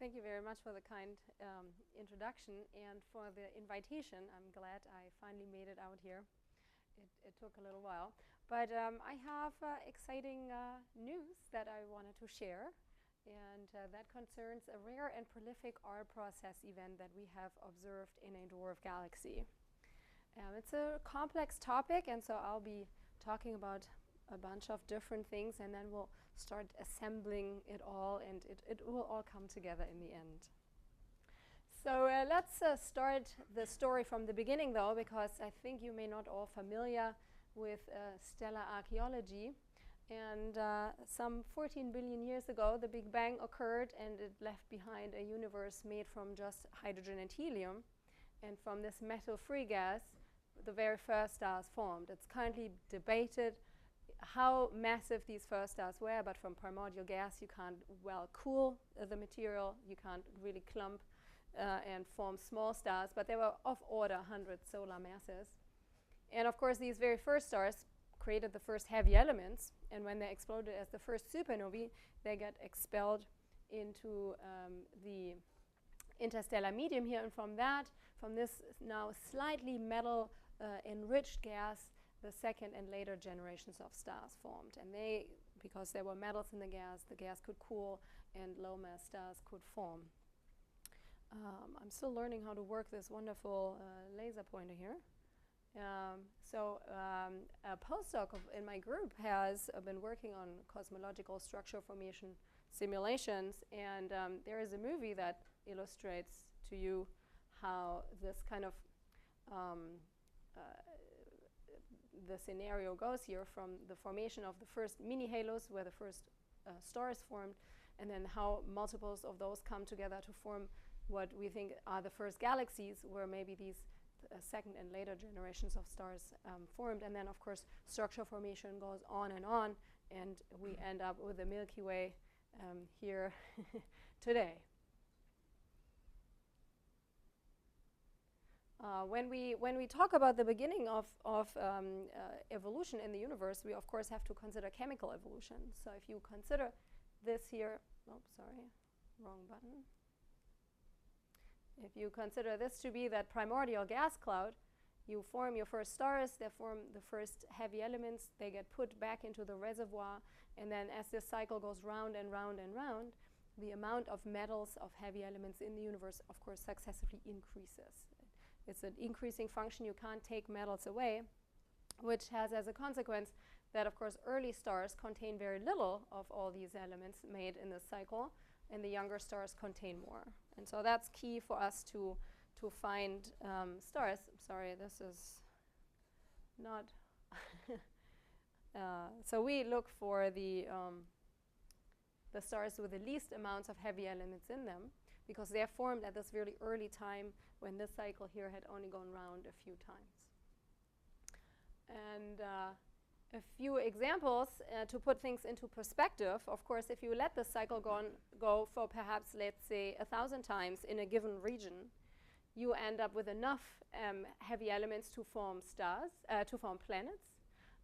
Thank you very much for the kind introduction and for the invitation. I'm glad I finally made it out here. It took a little while. But I have exciting news that I wanted to share. And that concerns a rare and prolific R process event that we have observed in a dwarf galaxy. It's a complex topic, and so I'll be talking about a bunch of different things, and then we'll start assembling it all, and it will all come together in the end. So let's start the story from the beginning, though, because I think you may not all familiar with stellar archaeology. And some 14 billion years ago, the Big Bang occurred, and it left behind a universe made from just hydrogen and helium. And from this metal-free gas, the very first stars formed. It's currently debated how massive these first stars were, but from primordial gas, you can't well cool the material. You can't really clump and form small stars, but they were of order 100 solar masses. And of course, these very first stars created the first heavy elements, and when they exploded as the first supernovae, they get expelled into the interstellar medium here, and from this now slightly metal enriched gas, the second and later generations of stars formed. And they, because there were metals in the gas could cool, and low mass stars could form. I'm still learning how to work this wonderful laser pointer here. A postdoc in my group has been working on cosmological structure formation simulations, and there is a movie that illustrates to you how this kind of the scenario goes here, from the formation of the first mini halos where the first stars formed, and then how multiples of those come together to form what we think are the first galaxies, where maybe these second and later generations of stars formed. And then, of course, structure formation goes on, and we end up with the Milky Way here today. When we talk about the beginning of evolution in the universe, we of course have to consider chemical evolution. So if you consider this here, wrong button. If you consider this to be that primordial gas cloud, you form your first stars, they form the first heavy elements, they get put back into the reservoir, and then as this cycle goes round and round and round, the amount of metals, of heavy elements in the universe, of course, successively increases. It's an increasing function. You can't take metals away, which has as a consequence that, of course, early stars contain very little of all these elements made in this cycle, and the younger stars contain more. And so that's key for us to find stars. Sorry, this is not. So we look for the stars with the least amounts of heavy elements in them, because they're formed at this really early time when this cycle here had only gone round a few times. And a few examples to put things into perspective. Of course, if you let the cycle go for perhaps, let's say, 1,000 times in a given region, you end up with enough heavy elements to form stars, to form planets,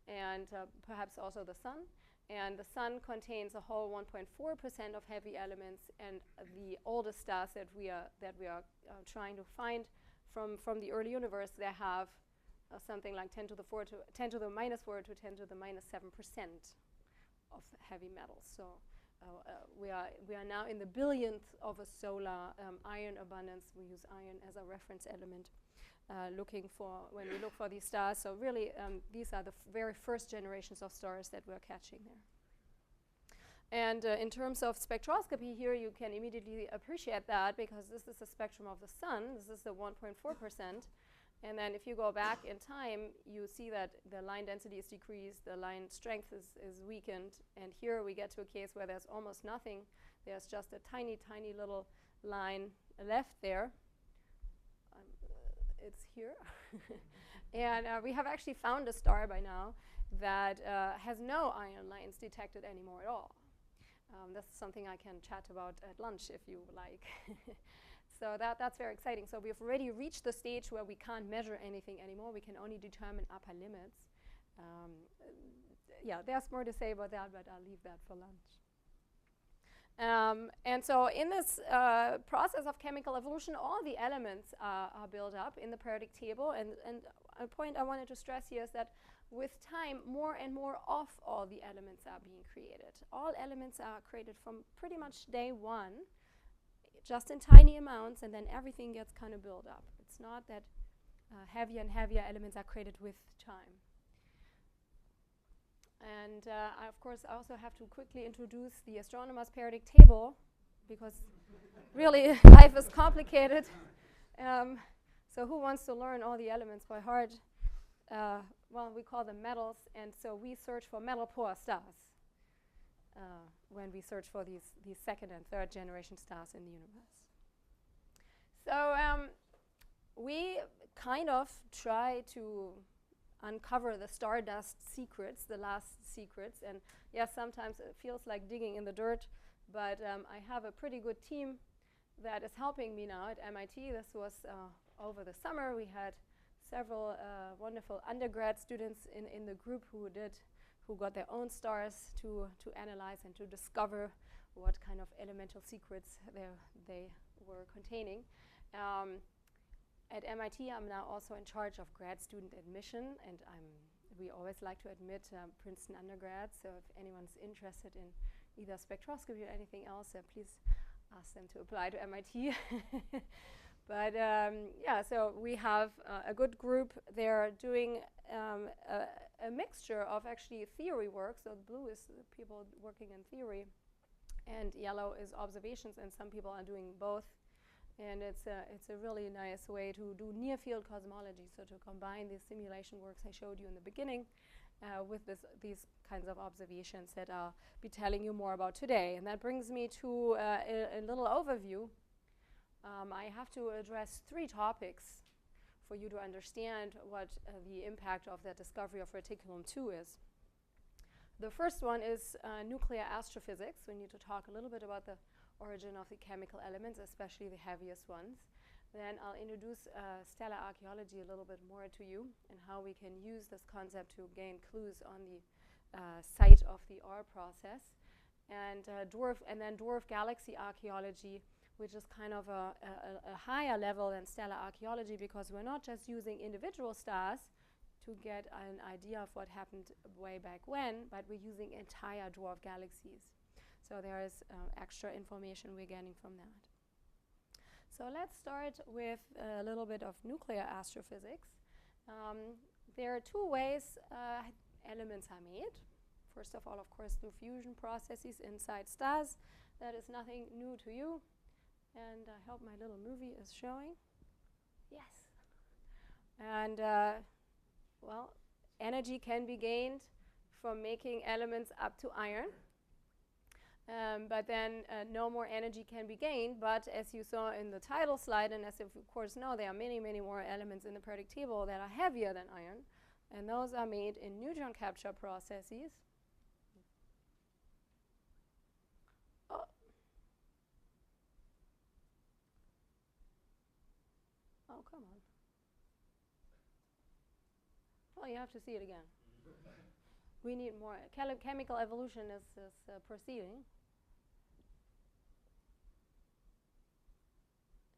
and perhaps also the sun. And the sun contains a whole 1.4% of heavy elements, and the oldest stars that we are trying to find from the early universe, they have something like 10 to the -4 to 10 to the -7% of heavy metals. So we are now in the billionth of a solar iron abundance. We use iron as a reference element when we look for these stars. So really, these are the very first generations of stars that we're catching there. And in terms of spectroscopy here, you can immediately appreciate that, because this is the spectrum of the sun. This is the 1.4%. And then if you go back in time, you see that the line density is decreased, the line strength is weakened, and here we get to a case where there's almost nothing. There's just a tiny, tiny little line left there. It's here. And we have actually found a star by now that has no iron lines detected anymore at all. That's something I can chat about at lunch if you like. So that's very exciting. So we've already reached the stage where we can't measure anything anymore. We can only determine upper limits. Yeah, there's more to say about that, but I'll leave that for lunch. And so in this process of chemical evolution, all the elements are built up in the periodic table. And a point I wanted to stress here is that with time, more and more of all the elements are being created. All elements are created from pretty much day one, just in tiny amounts, and then everything gets kind of built up. It's not that heavier and heavier elements are created with time. And I, of course, also have to quickly introduce the astronomer's periodic table, because really life is complicated. So who wants to learn all the elements by heart? Well, we call them metals, and so we search for metal-poor stars when we search for these second and third generation stars in the universe. So we kind of try to uncover the stardust secrets, the last secrets. And yes, sometimes it feels like digging in the dirt, but I have a pretty good team that is helping me now at MIT. This was over the summer. We had several wonderful undergrad students in the group who got their own stars to analyze and to discover what kind of elemental secrets they were containing. At MIT, I'm now also in charge of grad student admission, and we always like to admit Princeton undergrads. So if anyone's interested in either spectroscopy or anything else, please ask them to apply to MIT. But yeah, so we have a good group. They're doing a mixture of actually theory work. So blue is people working in theory, and yellow is observations, and some people are doing both. And it's a really nice way to do near-field cosmology, so to combine the simulation works I showed you in the beginning with these kinds of observations that I'll be telling you more about today. And that brings me to a little overview. I have to address 3 topics for you to understand what the impact of that discovery of Reticulum II is. The first one is nuclear astrophysics. We need to talk a little bit about the origin of the chemical elements, especially the heaviest ones. Then I'll introduce stellar archaeology a little bit more to you, and how we can use this concept to gain clues on the site of the R process. And then dwarf galaxy archaeology, which is kind of a higher level than stellar archaeology, because we're not just using individual stars to get an idea of what happened way back when, but we're using entire dwarf galaxies. So there is extra information we're getting from that. So let's start with a little bit of nuclear astrophysics. There are 2 ways elements are made. First of all, of course, through fusion processes inside stars. That is nothing new to you. And I hope my little movie is showing. Yes. And well, energy can be gained from making elements up to iron. But then no more energy can be gained. But as you saw in the title slide, and as you of course know, there are many, many more elements in the periodic table that are heavier than iron. And those are made in neutron-capture processes. Oh. Oh, come on. Well, you have to see it again. We need more. Chemical evolution is proceeding.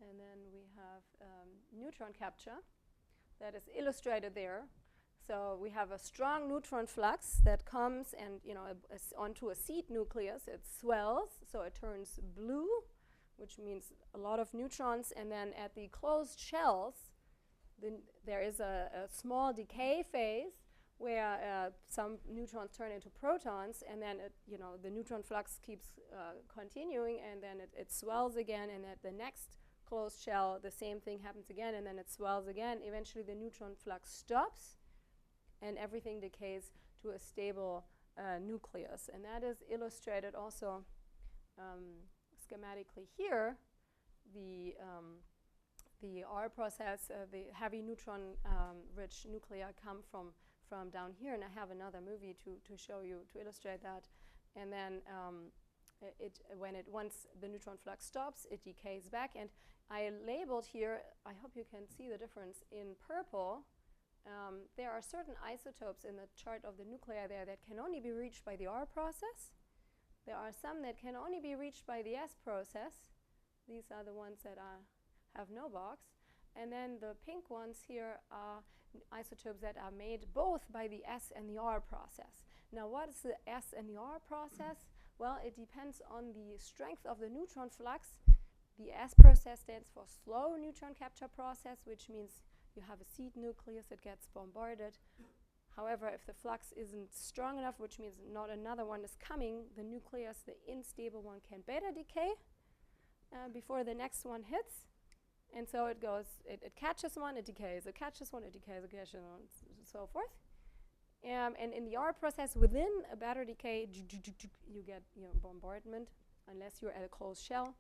And then we have neutron capture that is illustrated there. So we have a strong neutron flux that comes and onto a seed nucleus. It swells, so it turns blue, which means a lot of neutrons. And then at the closed shells, there is a small decay phase where some neutrons turn into protons, and then the neutron flux keeps continuing, and then it swells again, and at the next closed shell, the same thing happens again, and then it swells again. Eventually, the neutron flux stops, and everything decays to a stable nucleus. And that is illustrated also schematically here. The R process, the heavy neutron-rich nuclei come from down here, and I have another movie to show you to illustrate that. And then once the neutron flux stops, it decays back. And I labeled here, I hope you can see the difference, in purple. There are certain isotopes in the chart of the nuclei there that can only be reached by the R process. There are some that can only be reached by the S process. These are the ones that have no box. And then the pink ones here are isotopes that are made both by the S and the R process. Now, what is the S and the R process? Well, it depends on the strength of the neutron flux. The S process stands for slow neutron capture process, which means you have a seed nucleus that gets bombarded. However, if the flux isn't strong enough, which means not another one is coming, the nucleus, the unstable one, can beta decay before the next one hits. And so it goes, it catches one, it decays, it catches one, it decays, it catches one, and so forth. And in the R process, within a beta decay, you get bombardment, unless you're at a closed shell.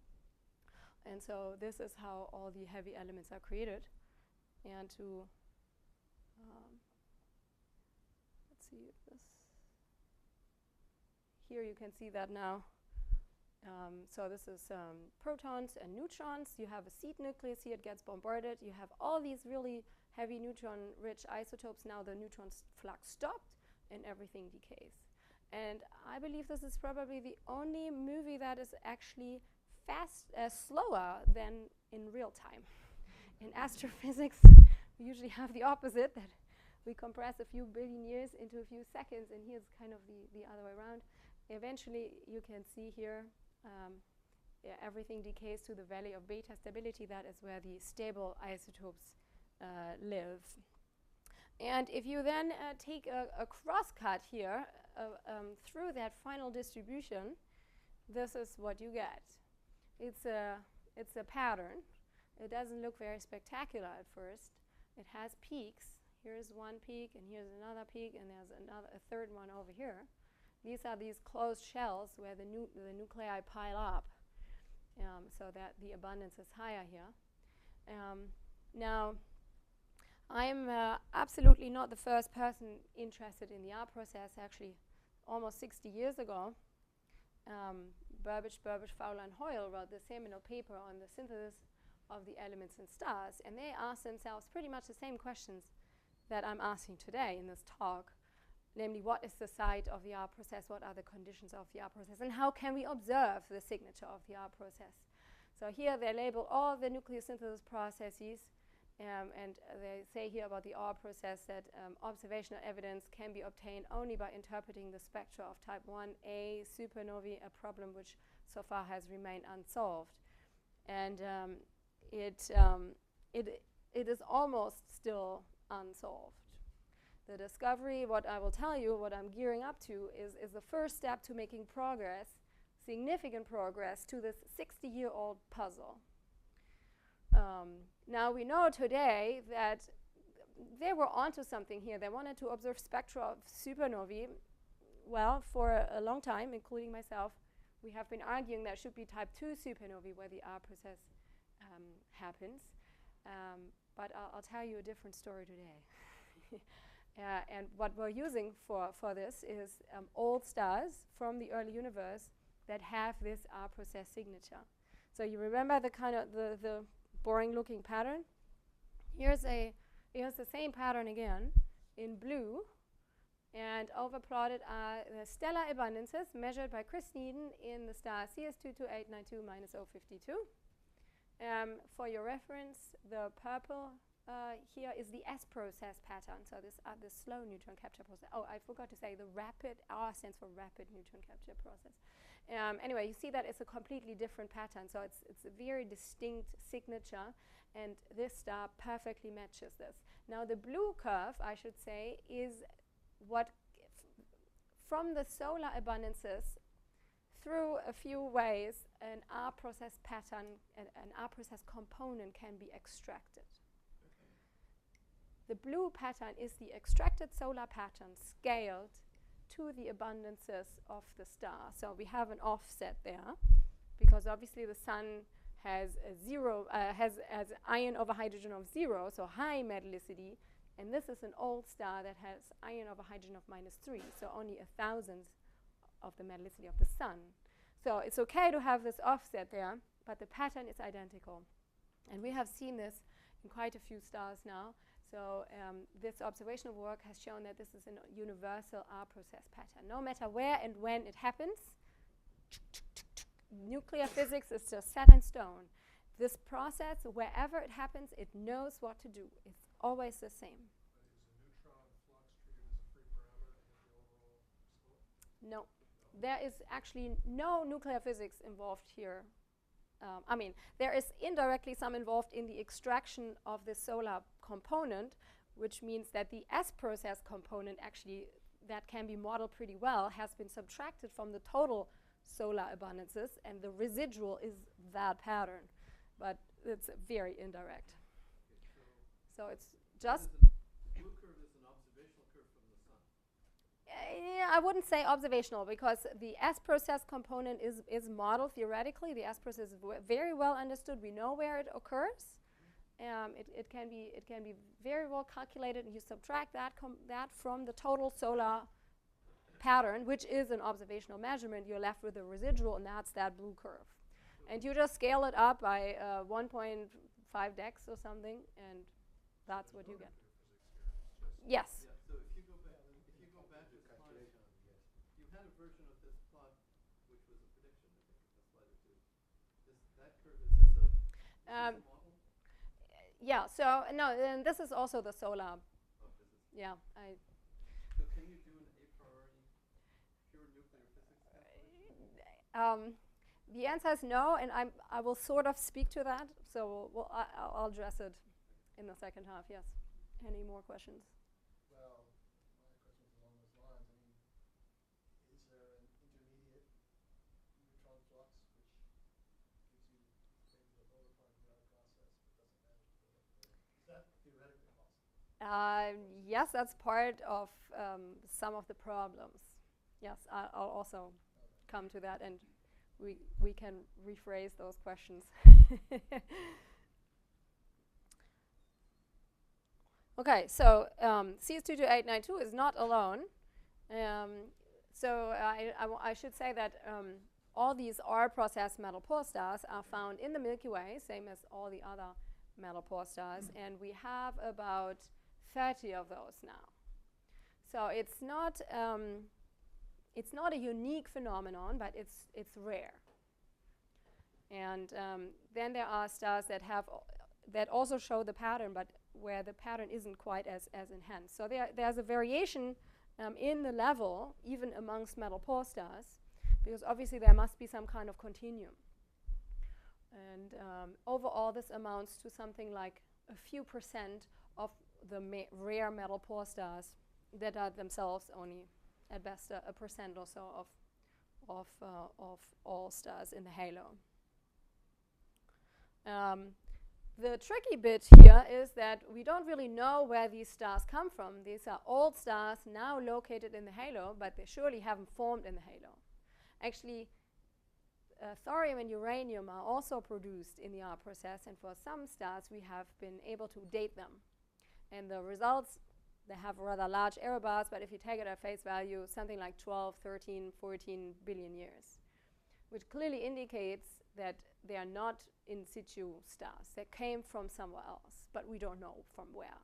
And so this is how all the heavy elements are created. And to, let's see if this, here you can see that now. So this is protons and neutrons. You have a seed nucleus here, it gets bombarded. You have all these really heavy neutron-rich isotopes. Now the neutron flux stopped and everything decays. And I believe this is probably the only movie that is actually slower than in real time. In astrophysics, we usually have the opposite, that we compress a few billion years into a few seconds, and here's kind of the other way around. Eventually, you can see here, everything decays to the valley of beta stability. That is where the stable isotopes live. And if you then take a crosscut here through that final distribution, this is what you get. It's a pattern. It doesn't look very spectacular at first. It has peaks. Here's one peak, and here's another peak, and there's a third one over here. These are these closed shells where the nuclei pile up, so that the abundance is higher here. Now, I'm absolutely not the first person interested in the R process. Actually, almost 60 years ago, Burbage, Fowler, and Hoyle wrote the seminal paper on the synthesis of the elements in stars, and they asked themselves pretty much the same questions that I'm asking today in this talk. Namely, what is the site of the R process, what are the conditions of the R process, and how can we observe the signature of the R process? So here they label all the nucleosynthesis processes, and they say here about the R process that observational evidence can be obtained only by interpreting the spectra of type 1a supernovae, a problem which so far has remained unsolved. And it is almost still unsolved. The discovery, what I will tell you, what I'm gearing up to, is the first step to making progress, significant progress, to this 60-year-old puzzle. Now we know today that they were onto something here. They wanted to observe spectra of supernovae. Well, for a long time, including myself, we have been arguing there should be type 2 supernovae where the R process happens. But I'll tell you a different story today. And what we're using for this is old stars from the early universe that have this R process signature. So you remember the kind of the boring looking pattern? Here's the same pattern again in blue, and overplotted are the stellar abundances measured by Chris Needham in the star CS22892-052. For your reference, the purple here is the S process pattern. So this are the slow neutron capture process. Oh, I forgot to say the rapid, R stands for rapid neutron capture process. Anyway, you see that it's a completely different pattern. So it's a very distinct signature, and this star perfectly matches this. Now the blue curve, I should say, is what from the solar abundances through a few ways an R process pattern, an R process component can be extracted. The blue pattern is the extracted solar pattern scaled to the abundances of the star. So we have an offset there, because obviously the sun has a zero, has iron over hydrogen of 0, so high metallicity, and this is an old star that has iron over hydrogen of -3, so only 1,000th of the metallicity of the sun. So it's okay to have this offset there, but the pattern is identical. And we have seen this in quite a few stars now. So this observational work has shown that this is a universal R process pattern. No matter where and when it happens, Nuclear physics is just set in stone. This process, wherever it happens, it knows what to do. It's always the same. No, there is actually no nuclear physics involved here. I mean, there is indirectly some involved in the extraction of the solar component, which means that the S-process component actually, that can be modeled pretty well, has been subtracted from the total solar abundances, and the residual is that pattern. But it's very indirect. So it's just... The blue curve is an observational curve from the sun. Yeah, I wouldn't say observational, because the S-process component is modeled theoretically. The S-process is very well understood. We know where it occurs. It can be very well calculated, and you subtract that from the total solar pattern, which is an observational measurement. You're left with a residual, and that's that blue curve. And you just scale it up by 1.5 dex or something, and that's what you get. Yes. Yeah, so if you go back to the slide, you had a version of this plot which was a prediction, I think, a slide or two. That curve, is this a model? Yeah, so no, and this is also the solar. Yeah, So can you do an a priori pure nuclear physics? The answer is no, and I will sort of speak to that. So I'll address it in the second half. Yes. Any more questions? Well, my question is along those lines. I mean, is there an intermediate neutron flux which gives you maybe the lower part of the R process but doesn't manage to go up there? Is that theoretically possible? Yes, that's part of some of the problems. Yes, I'll also come to that, and we can rephrase those questions. Okay, so CS22892 is not alone. So I should say that all these R-process metal poor stars are found in the Milky Way, same as all the other metal poor stars, and we have about 30 of those now. So it's not a unique phenomenon, but it's rare. And then there are stars that also show the pattern, but where the pattern isn't quite as enhanced. So there's a variation in the level, even amongst metal poor stars, because obviously there must be some kind of continuum. And overall, this amounts to something like a few percent of the rare metal poor stars that are themselves only, at best, a percent or so of all stars in the halo. The tricky bit here is that we don't really know where these stars come from. These are old stars now located in the halo, but they surely haven't formed in the halo. Actually, thorium and uranium are also produced in the R process, and for some stars we have been able to date them. And the results, they have rather large error bars, but if you take it at face value, something like 12, 13, 14 billion years, which clearly indicates that they are not in situ stars. They came from somewhere else, but we don't know from where.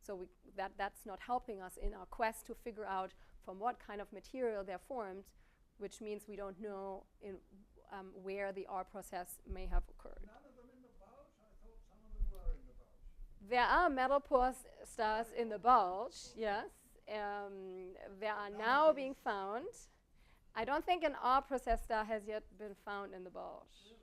So that's not helping us in our quest to figure out from what kind of material they're formed, which means we don't know where the R process may have occurred. None of them in the bulge? I thought some of them were in the bulge. There are metal poor stars in the bulge, yes. They are now being found. I don't think an R process star has yet been found in the bulge. Really?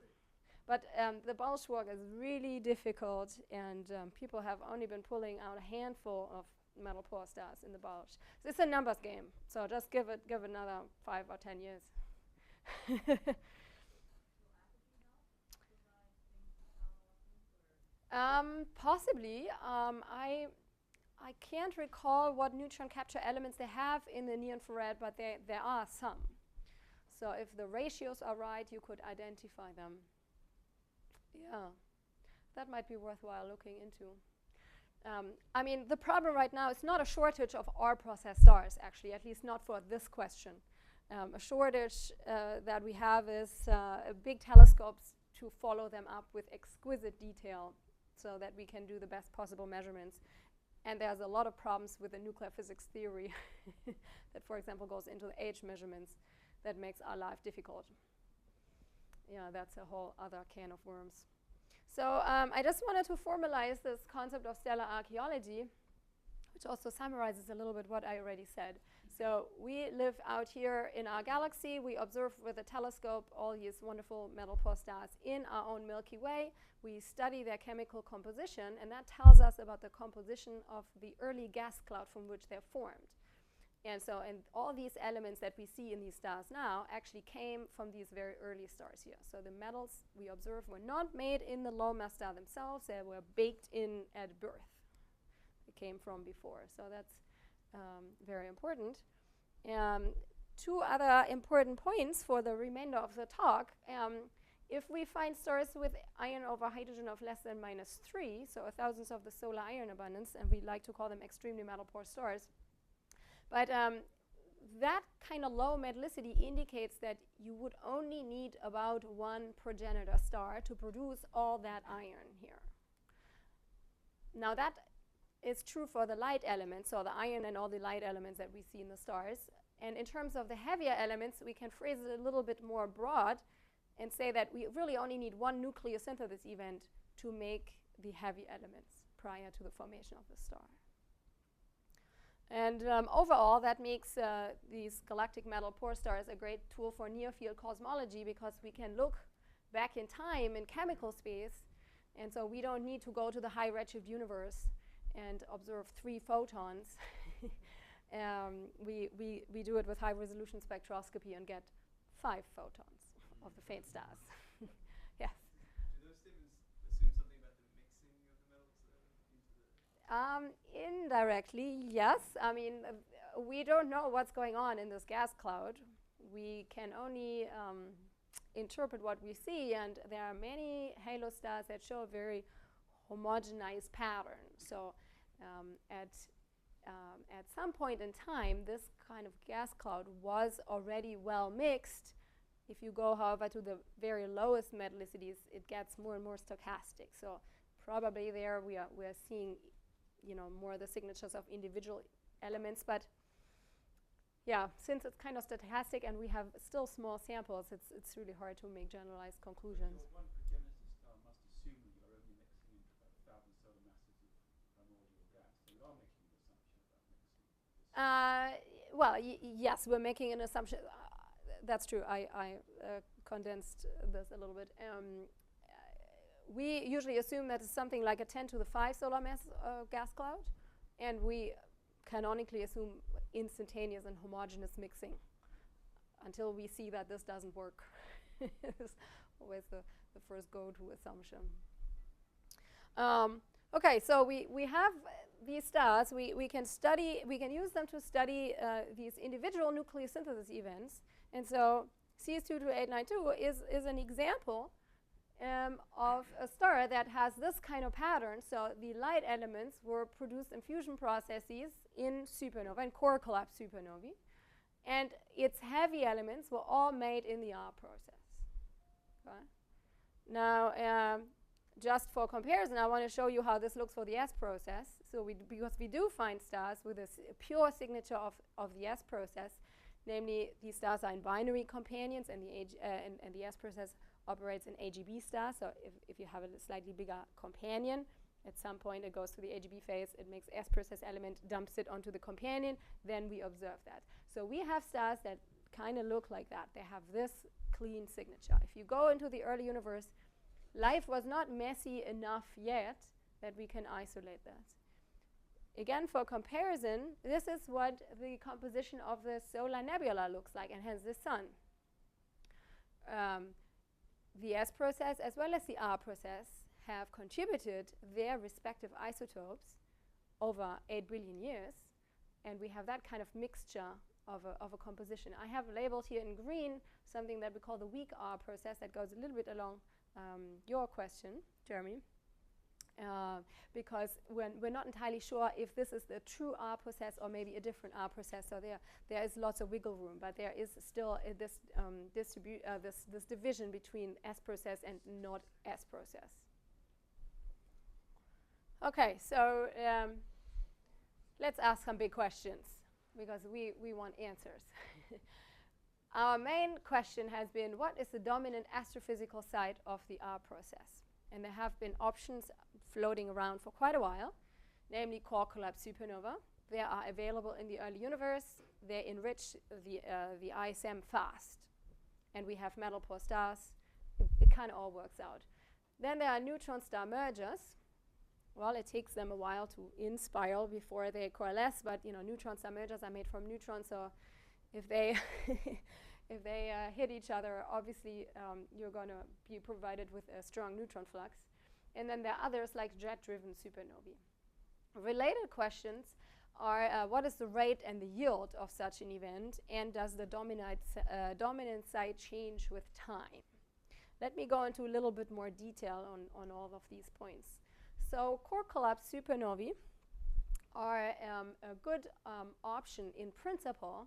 But the bulge work is really difficult, and people have only been pulling out a handful of metal poor stars in the bulge. So it's a numbers game, so just give it another 5 or 10 years. Possibly. I can't recall what neutron capture elements they have in the near-infrared, but there are some. So if the ratios are right, you could identify them. Yeah, that might be worthwhile looking into. I mean, the problem right now is not a shortage of R process stars, actually, at least not for this question. A shortage that we have is big telescopes to follow them up with exquisite detail so that we can do the best possible measurements. And there's a lot of problems with the nuclear physics theory that, for example, goes into the age measurements that makes our life difficult. yeah, that's a whole other can of worms. So I just wanted to formalize this concept of stellar archaeology, which also summarizes a little bit what I already said. So we live out here in our galaxy. We observe with a telescope all these wonderful metal poor stars in our own Milky Way. We study their chemical composition, and that tells us about the composition of the early gas cloud from which they're formed. And all these elements that we see in these stars now actually came from these very early stars here. So the metals we observe were not made in the low mass star themselves. They were baked in at birth. They came from before. So that's very important. Two other important points for the remainder of the talk. If we find stars with iron over hydrogen of less than -3, so a thousandth of the solar iron abundance, and we like to call them extremely metal poor stars, but that kind of low metallicity indicates that you would only need about one progenitor star to produce all that iron here. Now that is true for the light elements, so the iron and all the light elements that we see in the stars. And in terms of the heavier elements, we can phrase it a little bit more broad and say that we really only need one nucleosynthesis event to make the heavy elements prior to the formation of the star. And overall, that makes these galactic metal poor stars a great tool for near-field cosmology, because we can look back in time in chemical space, and so we don't need to go to the high redshift universe and observe 3 photons. We do it with high resolution spectroscopy and get 5 photons of the faint stars. Yes. Do those statements assume something about the mixing of the metals into the? Indirectly, yes. I mean, we don't know what's going on in this gas cloud. We can only interpret what we see, and there are many halo stars that show a very homogenized pattern. So at some point in time, this kind of gas cloud was already well mixed. If you go, however, to the very lowest metallicities, it gets more and more stochastic. So probably there we're seeing, more the signatures of individual elements. But yeah, since it's kind of stochastic and we have still small samples, it's really hard to make generalized conclusions. So one progenitor star must assume that you're only mixing into about 1,000 solar masses of primordial gas. So you are making the assumption about mixing. Well, yes, we're making an assumption. That's true. I condensed this a little bit. We usually assume that it's something like a 10 to the 5 solar mass gas cloud, and we canonically assume instantaneous and homogeneous mixing until we see that this doesn't work. It's always the first go-to assumption. Okay, so we have these stars. We can use them to study these individual nucleosynthesis events. And so CS22892 is an example of a star that has this kind of pattern. So the light elements were produced in fusion processes in supernova, in core collapse supernovae. And its heavy elements were all made in the R process. Okay? Now, just for comparison, I want to show you how this looks for the S process. So because we do find stars with a pure signature of the S process, namely these stars are in binary companions, and the S process operates in AGB stars. So if you have a slightly bigger companion, at some point it goes to the AGB phase, it makes S process element, dumps it onto the companion, then we observe that. So we have stars that kind of look like that. They have this clean signature. If you go into the early universe, life was not messy enough yet that we can isolate that. Again, for comparison, this is what the composition of the solar nebula looks like, and hence the sun. The S process as well as the R process have contributed their respective isotopes over 8 billion years, and we have that kind of mixture of a composition. I have labeled here in green something that we call the weak R process that goes a little bit along your question, Jeremy, because we're not entirely sure if this is the true R process or maybe a different R process. So there is lots of wiggle room, but there is still this division between S process and not S process. Okay, so let's ask some big questions because we want answers. our main question has been, what is the dominant astrophysical site of the R process? And there have been options floating around for quite a while, namely core collapse supernova. They are available in the early universe. They enrich the ISM fast. And we have metal poor stars. It kind of all works out. Then there are neutron-star mergers. Well, it takes them a while to in-spiral before they coalesce, but neutron-star mergers are made from neutrons, so if they if they hit each other, obviously you're going to be provided with a strong neutron flux. And then there are others like jet-driven supernovae. Related questions are what is the rate and the yield of such an event, and does the dominant site change with time? Let me go into a little bit more detail on all of these points. So core collapse supernovae are a good option in principle.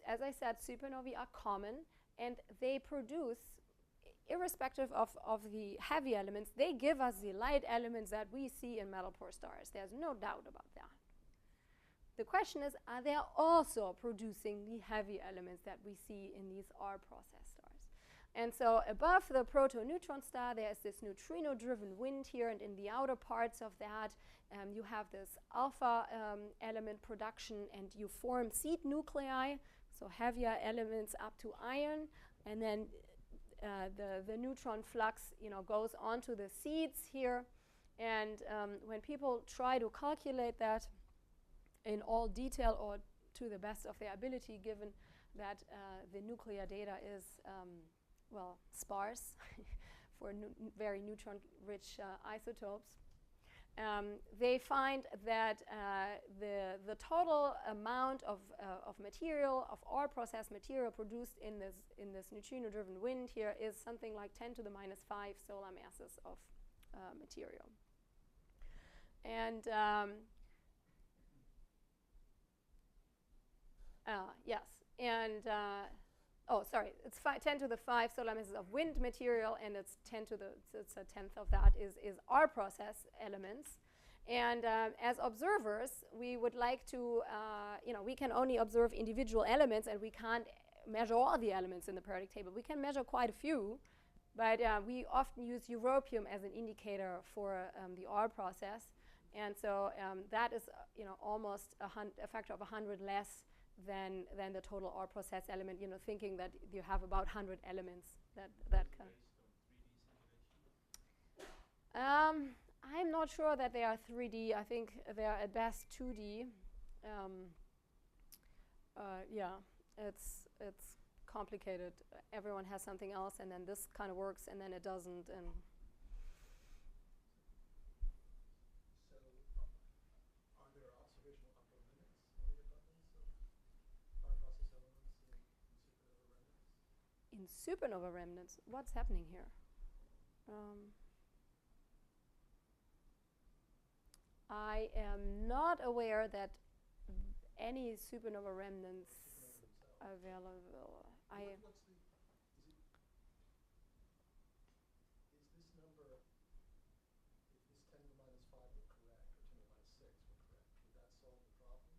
As I said, supernovae are common, and they produce, irrespective of the heavy elements, they give us the light elements that we see in metal poor stars. There's no doubt about that. The question is, are they also producing the heavy elements that we see in these R process stars? And so above the proto-neutron star, there's this neutrino-driven wind here, and in the outer parts of that, you have this alpha element production, and you form seed nuclei, so heavier elements up to iron, and then the neutron flux, goes onto the seeds here. And when people try to calculate that in all detail or to the best of their ability, given that the nuclear data is sparse for very neutron-rich isotopes, they find that the total amount of material, of R process material produced in this neutrino-driven wind here is something like 10 to the minus 5 solar masses of material. And yes, and it's 10 to the 5 solar masses of wind material, and it's 10 to the, it's a tenth of that is R process elements. And as observers, we would like to, we can only observe individual elements, and we can't measure all the elements in the periodic table. We can measure quite a few, but we often use europium as an indicator for the R process. And so that is, almost a factor of 100 less than the total R process element, thinking that you have about 100 elements that kind of. I'm not sure that they are 3D. I think they are at best 2D. Yeah, it's complicated. Everyone has something else, and then this kind of works, and then it doesn't. And so, are there observational upper limits on the abundance of R process elements in supernova remnants? in supernova remnants, what's happening here? I am not aware that any supernova remnants available. What's the, is this number, if this 10 to the minus 5 were correct, or 10 to the minus 6 were correct, would that solve the problem?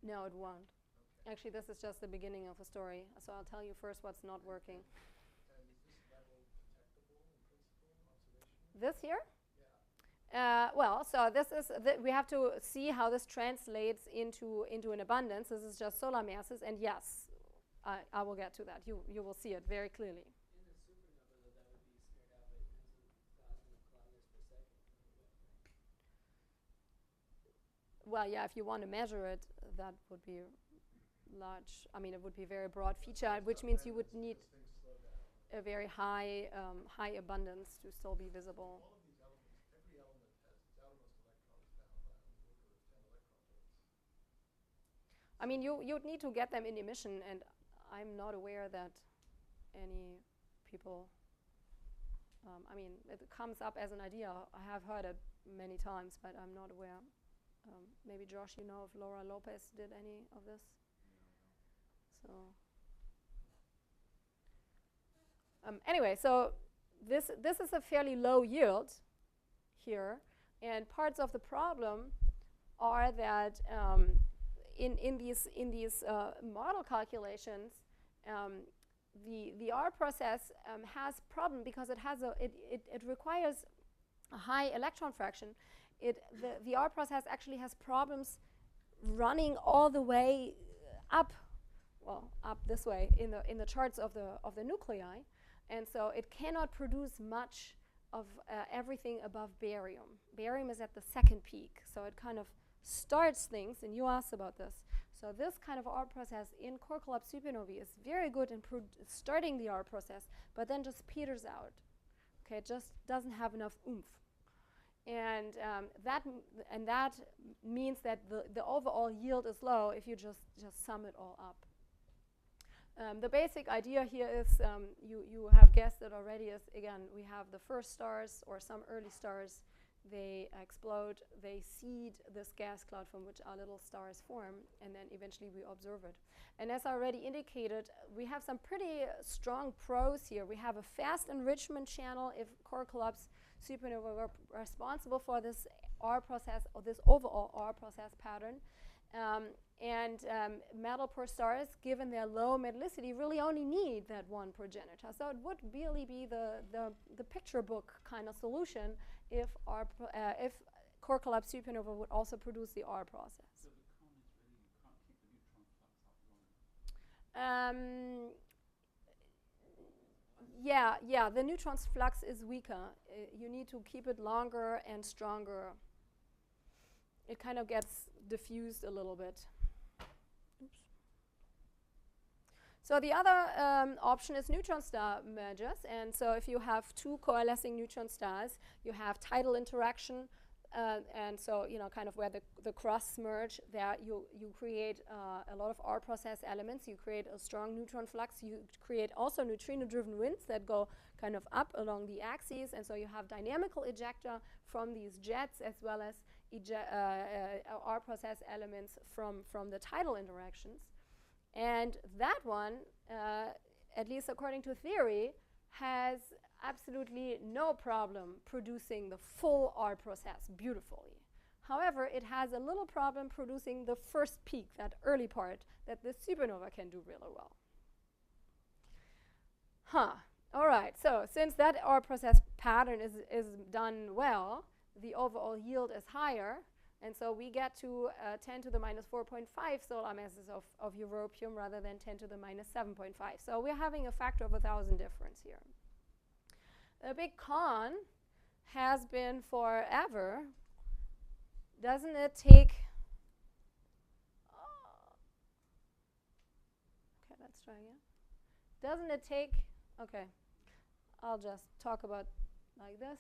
No, it won't. Okay. Actually, this is just the beginning of the story. So I'll tell you first what's not working. And is this level detectable in principle, observation? This here? Yeah. So this is we have to see how this translates into an abundance. This is just solar masses, and yes, I will get to that. You will see it very clearly. In a supernova, though, that would be smeared out by tens of thousands of kilometers per second. Well, yeah, if you want to measure it, that would be large. I mean, it would be a very broad feature, which means you would need a very high abundance to still be visible. All of these elements, every element has its outermost electrons bound by on the order of 10 electron volts. I mean, you'd need to get them in emission, and I'm not aware that any people. I mean, it comes up as an idea. I have heard it many times, but I'm not aware. Maybe Josh, you know if Laura Lopez did any of this? So anyway, so this is a fairly low yield here, and parts of the problem are that in these model calculations, the R process has problem because it has it requires a high electron fraction. The R process actually has problems running all the way up, well, up this way in the charts of the nuclei, and so it cannot produce much of everything above barium. Barium is at the second peak, so it kind of starts things, and you asked about this. So this kind of R process in core collapse supernovae is very good in starting the R process, but then just peters out. Okay, it just doesn't have enough oomph. And that means that the overall yield is low if you just sum it all up. The basic idea here is, you have guessed it already, is again, we have the first stars or some early stars. They explode, they seed this gas cloud from which our little stars form, and then eventually we observe it. And as I already indicated, we have some pretty strong pros here. We have a fast enrichment channel if core collapse supernova were responsible for this R process, or this overall R process pattern. Metal poor stars, given their low metallicity, really only need that one progenitor. So it would really be the picture book kind of solution if core collapse supernova would also produce the R process. So the con is really you can't keep the neutron flux up long enough. Yeah, the neutron's flux is weaker. You need to keep it longer and stronger. It kind of gets diffused a little bit. Oops. So the other option is neutron-star mergers. And so if you have two coalescing neutron stars, you have tidal interaction. And so, kind of where the crusts merge, there you create a lot of R process elements. You create a strong neutron flux. You create also neutrino-driven winds that go kind of up along the axes. And so you have dynamical ejecta from these jets, as well as R process elements from the tidal interactions. And that one, at least according to theory, has absolutely no problem producing the full R process beautifully. However, it has a little problem producing the first peak, that early part, that the supernova can do really well. All right, so since that R process pattern is done well, the overall yield is higher, and so we get to 10 to the minus 4.5 solar masses of europium rather than 10 to the minus 7.5. So we're having a factor of 1,000 difference here. A big con has been forever, doesn't it take, okay, let's try again. Doesn't it take, okay, I'll just talk about like this.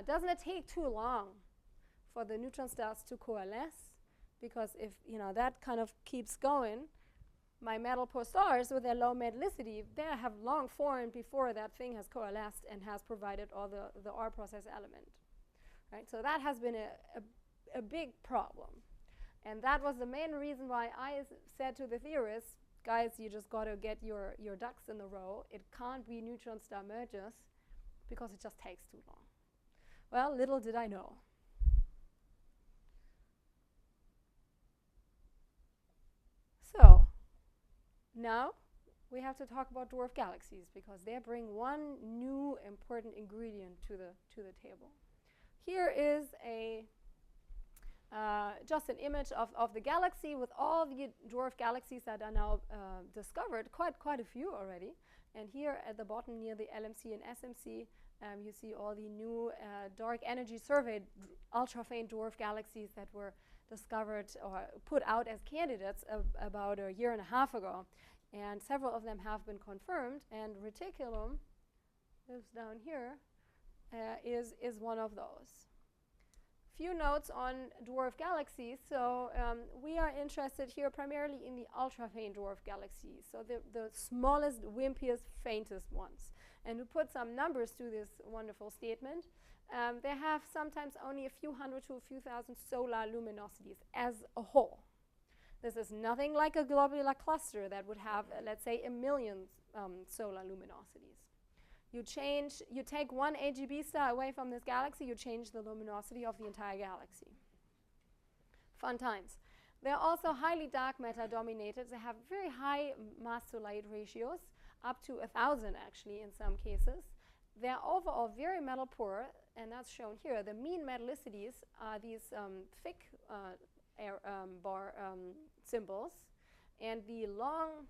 Doesn't it take too long for the neutron stars to coalesce? Because if that kind of keeps going, my metal poor stars with their low metallicity, they have long formed before that thing has coalesced and has provided all the R process element. Right? So that has been a big problem. And that was the main reason why I said to the theorists, guys, you just got to get your ducks in a row. It can't be neutron star mergers because it just takes too long. Well, little did I know. So now we have to talk about dwarf galaxies because they bring one new important ingredient to the table. Here is just an image of the galaxy with all the dwarf galaxies that are now discovered, quite a few already. And here at the bottom near the LMC and SMC, you see all the new dark energy surveyed ultra-faint dwarf galaxies that were discovered or put out as candidates about a year and a half ago. And several of them have been confirmed, and Reticulum is down here, is one of those. Few notes on dwarf galaxies. So we are interested here primarily in the ultra-faint dwarf galaxies, so the smallest, wimpiest, faintest ones. And to put some numbers to this wonderful statement, they have sometimes only a few hundred to a few thousand solar luminosities as a whole. This is nothing like a globular cluster that would have, let's say, 1 million solar luminosities. You take one AGB star away from this galaxy, you change the luminosity of the entire galaxy. Fun times. They're also highly dark matter dominated. They have very high mass to light ratios, up to 1,000 actually in some cases. They're overall very metal poor, and that's shown here. The mean metallicities are these thick bar symbols, and the long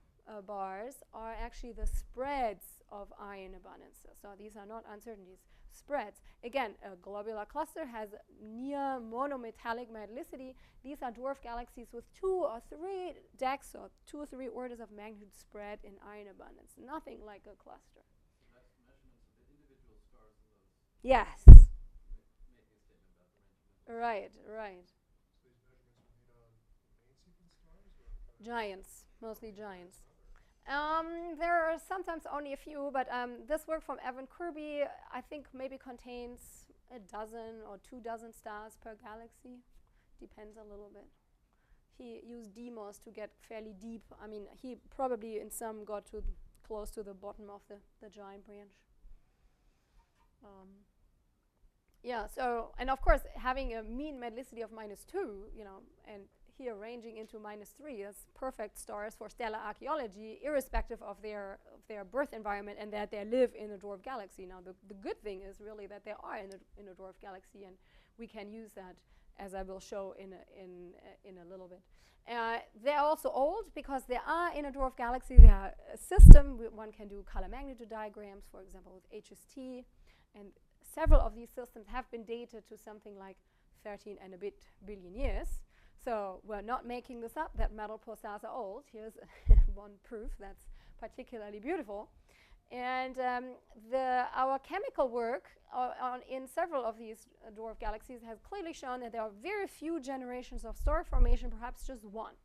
bars are actually the spreads of ion abundance. So these are not uncertainties, spreads. Again, a globular cluster has near monometallic metallicity. These are dwarf galaxies with 2 or 3 decks or 2 or 3 orders of magnitude spread in ion abundance. Nothing like a cluster. So that's measurements of the individual stars of those. Yes. Making a statement about the range of Right, right. So these measurements were made on main sequence stars or kind of Giants, mostly giants. There are sometimes only a few, but this work from Evan Kirby, I think, maybe contains a dozen or 2 dozen stars per galaxy. Depends a little bit. He used DEIMOS to get fairly deep. I mean, he probably in some got to close to the bottom of the giant branch. Yeah, so, and of course, having a mean metallicity of -2, you know, and here ranging into -3 is perfect stars for stellar archaeology, irrespective of their birth environment and that they live in a dwarf galaxy. Now, the good thing is really that they are in a dwarf galaxy, and we can use that, as I will show in a little bit. They're also old because they are in a dwarf galaxy. They are a system. One can do color magnitude diagrams, for example, with HST, and several of these systems have been dated to something like 13 and a bit billion years. So we're not making this up, that metal poor stars are old. Here's one proof that's particularly beautiful. And our chemical work in several of these dwarf galaxies has clearly shown that there are very few generations of star formation, perhaps just one.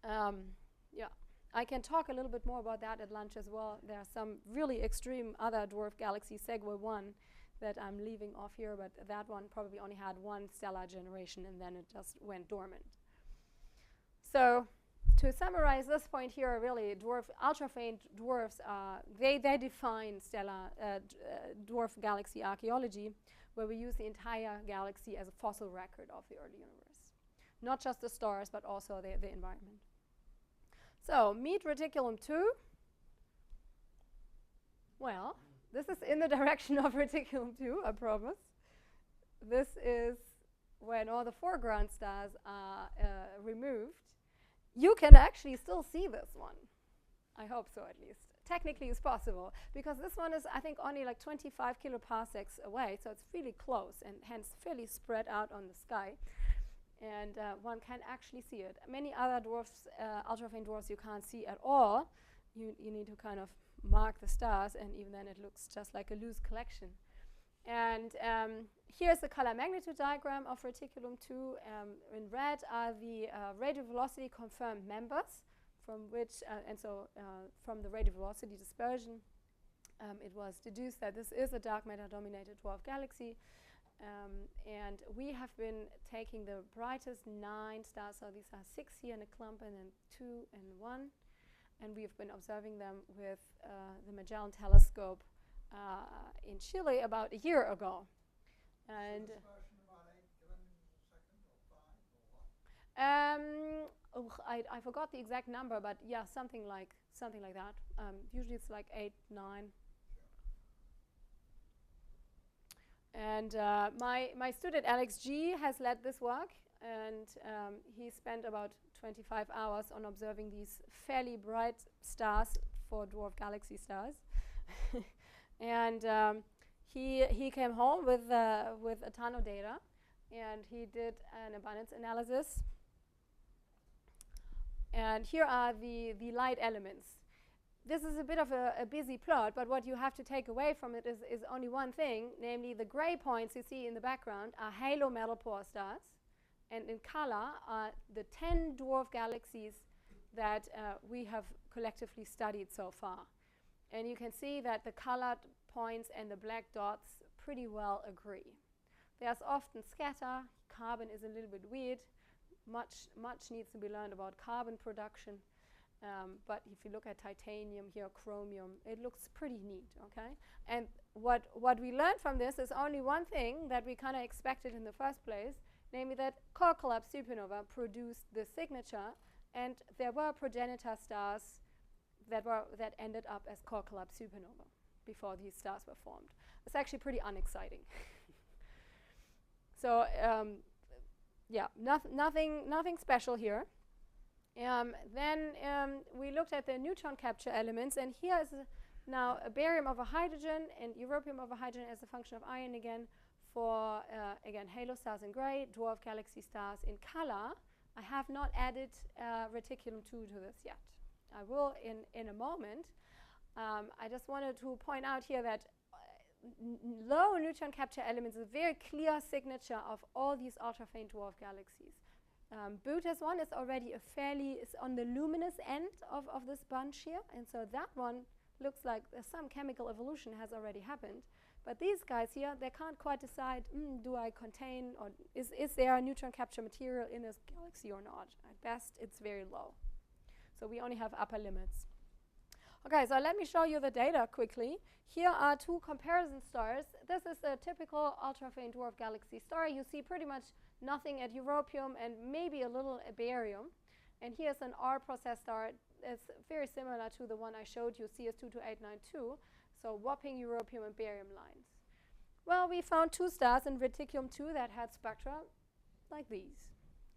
Yeah, I can talk a little bit more about that at lunch as well. There are some really extreme other dwarf galaxies, Segway 1, that I'm leaving off here, but that one probably only had 1 stellar generation, and then it just went dormant. So to summarize this point here, really, ultra-faint dwarfs, they define stellar dwarf galaxy archaeology, where we use the entire galaxy as a fossil record of the early universe. Not just the stars, but also the environment. So meet Reticulum II. Well, this is in the direction of Reticulum II, I promise. This is when all the foreground stars are removed. You can actually still see this one. I hope so, at least. Technically, it's possible, because this one is, I think, only like 25 kiloparsecs away, so it's really close and hence fairly spread out on the sky. And one can actually see it. Many other dwarfs, ultra-faint dwarfs, you can't see at all. You need to kind of mark the stars, and even then it looks just like a loose collection. And here's the color magnitude diagram of Reticulum II. In red are the radio velocity confirmed members, from which, from the radio velocity dispersion, it was deduced that this is a dark matter dominated dwarf galaxy. And we have been taking the brightest 9 stars, so these are 6 here in a clump, and then 2 and 1. And we've been observing them with the Magellan telescope in Chile about a year ago. And I forgot the exact number, but yeah, something like that. Usually it's like 8, 9. And my student Alex G has led this work, and he spent about 25 hours on observing these fairly bright stars for dwarf galaxy stars. And he came home with a ton of data, and he did an abundance analysis. And here are the light elements. This is a bit of a busy plot, but what you have to take away from it is only one thing, namely the gray points you see in the background are halo metal poor stars, and in color are the 10 dwarf galaxies that we have collectively studied so far. And you can see that the colored points and the black dots pretty well agree. There's often scatter. Carbon is a little bit weird. Much needs to be learned about carbon production. But if you look at titanium here, chromium, it looks pretty neat, okay? And what we learned from this is only one thing that we kind of expected in the first place, namely that core collapse supernova produced this signature, and there were progenitor stars that ended up as core collapse supernova before these stars were formed. It's actually pretty unexciting. So yeah, nothing special here. Then we looked at the neutron capture elements, and here is now a barium over hydrogen and europium over hydrogen as a function of iron again for, again, halo stars in gray, dwarf galaxy stars in color. I have not added Reticulum II to this yet. I will in a moment. I just wanted to point out here that low neutron capture elements is a very clear signature of all these ultra-faint dwarf galaxies. Butas 1 is already is on the luminous end of this bunch here, and so that one looks like some chemical evolution has already happened. But these guys here, they can't quite decide, do I contain, or is there a neutron capture material in this galaxy or not? At best, it's very low. So we only have upper limits. Okay, so let me show you the data quickly. Here are two comparison stars. This is a typical ultra-faint dwarf galaxy star. You see pretty much nothing at europium and maybe a little at barium. And here's an R process star. It's very similar to the one I showed you, CS22892. So whopping europium and barium lines. Well, we found two stars in Reticulum II that had spectra like these.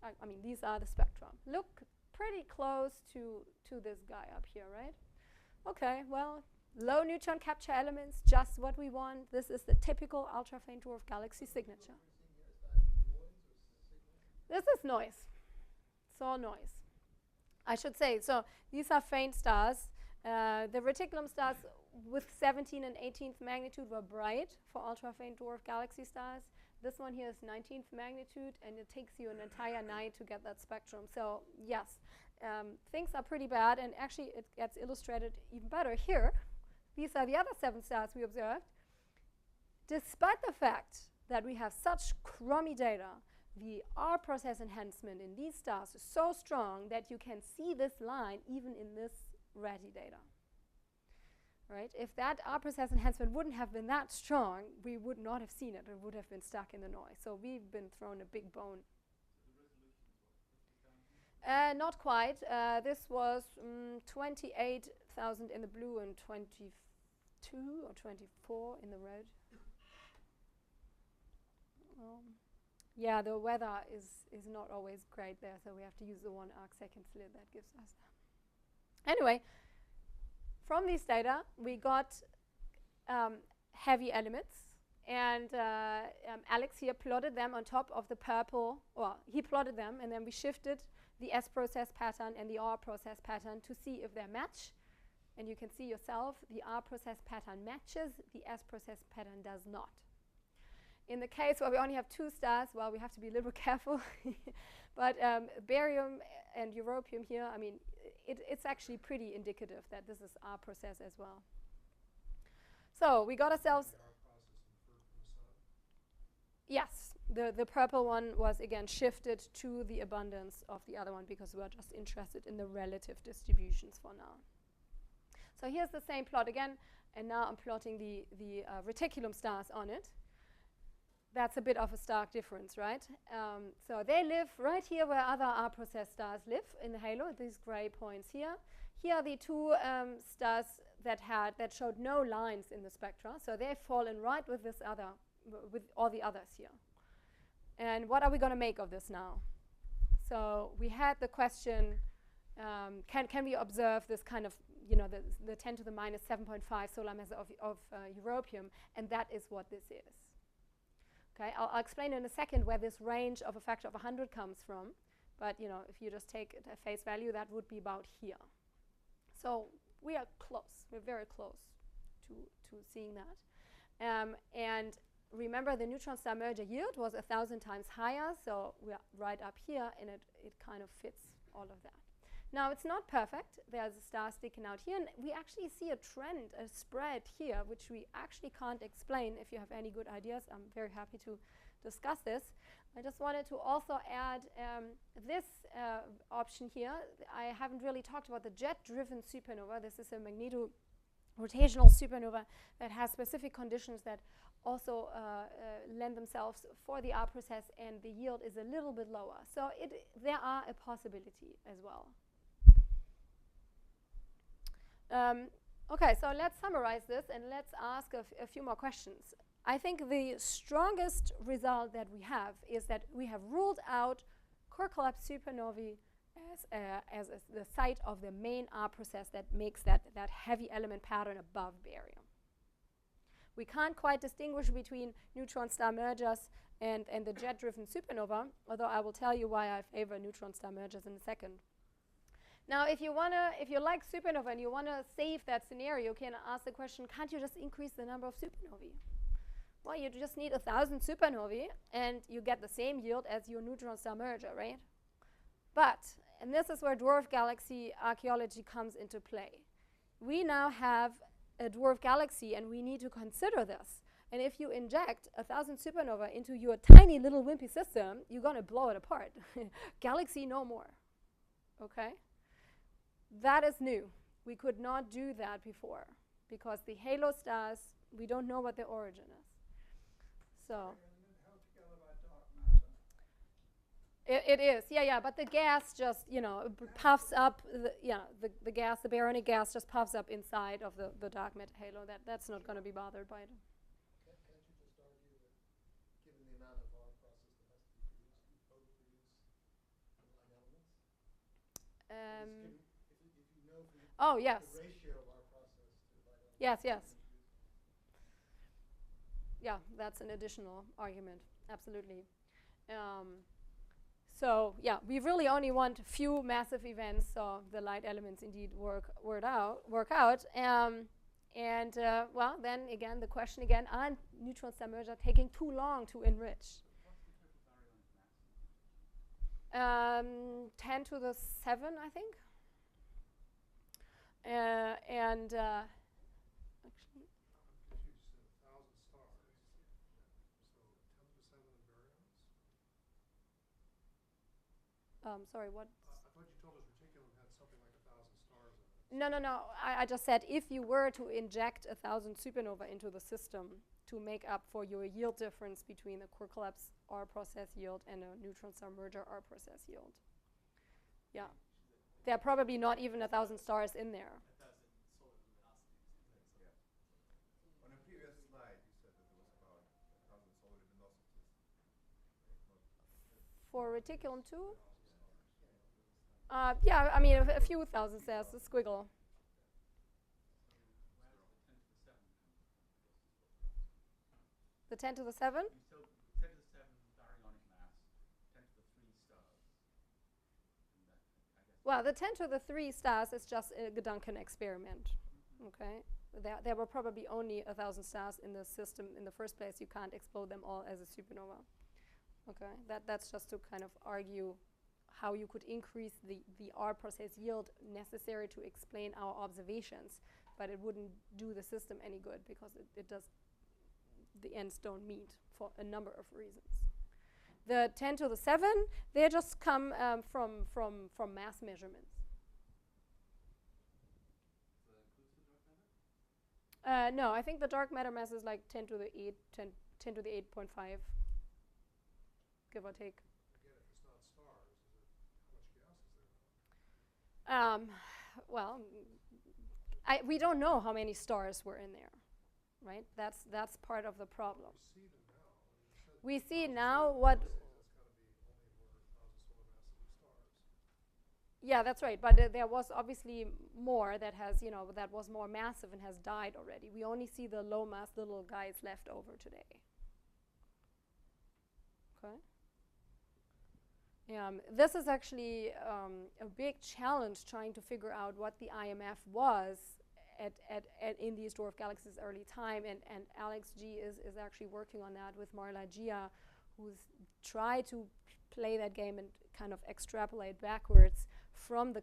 I mean, these are the spectra. Look pretty close to this guy up here, right? Okay, well, low neutron capture elements, just what we want. This is the typical ultra-faint dwarf galaxy signature. This is noise. It's all noise. I should say, so these are faint stars. The reticulum stars with 17 and 18th magnitude were bright for ultra-faint dwarf galaxy stars. This one here is 19th magnitude, and it takes you an entire night to get that spectrum. So yes, things are pretty bad, and actually it gets illustrated even better here. These are the other 7 stars we observed. Despite the fact that we have such crummy data, the R process enhancement in these stars is so strong that you can see this line even in this Reti data. Right? If that R process enhancement wouldn't have been that strong, we would not have seen it. It would have been stuck in the noise. So we've been thrown a big bone. Not quite. This was 28,000 in the blue and 22 or 24 in the red. Yeah, the weather is not always great there, so we have to use the 1 arcsecond slit that gives us that. Anyway, from these data, we got heavy elements, and Alex here plotted them on top of the purple, well, he plotted them, and then we shifted the S process pattern and the R process pattern to see if they match. And you can see yourself, the R process pattern matches, the S process pattern does not. In the case where we only have 2 stars, well, we have to be a little careful. But barium and europium here, I mean, it's actually pretty indicative that this is R process as well. So we got ourselves... Yes, the purple one was again shifted to the abundance of the other one because we are just interested in the relative distributions for now. So here's the same plot again, and now I'm plotting the reticulum stars on it. That's a bit of a stark difference, right? So they live right here where other R process stars live in the halo, these gray points here. Here are the 2 stars that showed no lines in the spectra, so they fall in right with this other, with all the others here. And what are we going to make of this now? So we had the question, can we observe this kind of, you know, the 10 to the minus 7.5 solar mass of europium, and that is what this is. Okay, I'll explain in a second where this range of a factor of 100 comes from, but you know, if you just take it at face value, that would be about here. So we are close. We're very close to seeing that. And remember, the neutron-star merger yield was 1,000 times higher, so we are right up here, and it kind of fits all of that. Now, it's not perfect. There's a star sticking out here, and we actually see a trend, a spread here, which we actually can't explain. If you have any good ideas, I'm very happy to discuss this. I just wanted to also add this option here. I haven't really talked about the jet-driven supernova. This is a rotational supernova that has specific conditions that also lend themselves for the R process, and the yield is a little bit lower. So there are a possibility as well. Okay, so let's summarize this and let's ask a few more questions. I think the strongest result that we have is that we have ruled out core collapse supernovae as the site of the main R process that makes that heavy element pattern above barium. We can't quite distinguish between neutron-star mergers and the jet-driven supernova, although I will tell you why I favor neutron-star mergers in a second. Now, if you like supernova and you want to save that scenario, you can ask the question, can't you just increase the number of supernovae? Well, you just need 1,000 supernovae, and you get the same yield as your neutron-star merger, right? But, and this is where dwarf galaxy archaeology comes into play. We now have a dwarf galaxy, and we need to consider this. And if you inject 1,000 supernova into your tiny little wimpy system, you're going to blow it apart. Galaxy no more. Okay? That is new. We could not do that before because the halo stars, we don't know what their origin is. So it is, yeah, but the gas just, puffs up, the gas, the baryonic gas just puffs up inside of the dark matter halo. That's not going to be bothered by it. Can't you just argue that given the amount of R process that has to be produced, you overproduce the light elements? If you know Oh, yes. the ratio of R process to light elements. Yes. Yeah, that's an additional argument, absolutely. So yeah, we really only want few massive events, so the light elements indeed work out. Well, then again, the question again: are neutron-star merger taking too long to enrich? 10 to the 7, I think. Actually. Sorry, what? I thought you told us Reticulum had something like 1,000 stars in it. No. I just said if you were to inject 1,000 supernova into the system to make up for your yield difference between the core collapse R process yield and a neutron-star merger R process yield. Yeah. There are probably not even 1,000 stars in there. On a previous slide, you said that there was about 1,000 solar luminosities. For Reticulum II? Yeah, I mean, a few thousand stars, a squiggle. The 10 to the 7? So 10 to the 7 baryonic mass, 10 to the 3 stars. Well, the 10 to the 3 stars is just a Gedanken experiment. Okay? There were probably only 1,000 stars in the system in the first place. You can't explode them all as a supernova. Okay? That's just to kind of argue how you could increase the R process yield necessary to explain our observations, but it wouldn't do the system any good because the ends don't meet for a number of reasons. The 10 to the 7, they just come from mass measurements. No, I think the dark matter mass is like 10 to the 8.5, give or take. Again, if it's not stars, how much gas is there? Well, we don't know how many stars were in there, right? That's part of the problem. We see now what. Yeah, that's right. But there was obviously more that has, that was more massive and has died already. We only see the low mass little guys left over today. Okay. This is actually a big challenge trying to figure out what the IMF was in these dwarf galaxies early time, and Alex G is actually working on that with Marla Gia, who's tried to play that game and kind of extrapolate backwards from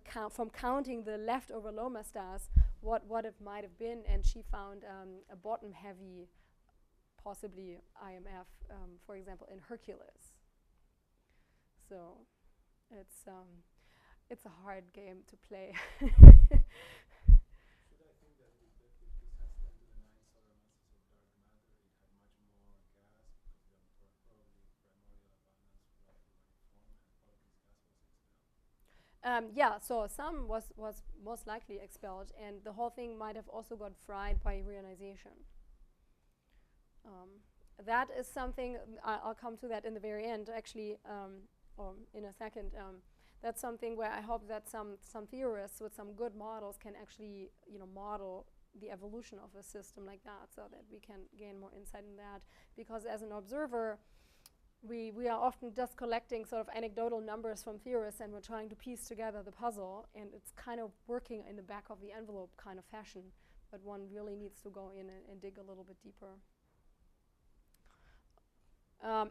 counting the leftover low mass stars what it might have been, and she found a bottom heavy possibly IMF, for example, in Hercules. So it's a hard game to play. Should I think that this Yeah, so some was most likely expelled, and the whole thing might have also got fried by reionization. That is something, I'll come to that in the very end, actually, or in a second. That's something where I hope that some theorists with some good models can actually, model the evolution of a system like that, so that we can gain more insight in that. Because as an observer, we are often just collecting sort of anecdotal numbers from theorists, and we're trying to piece together the puzzle, and it's kind of working in the back of the envelope kind of fashion, but one really needs to go in and dig a little bit deeper.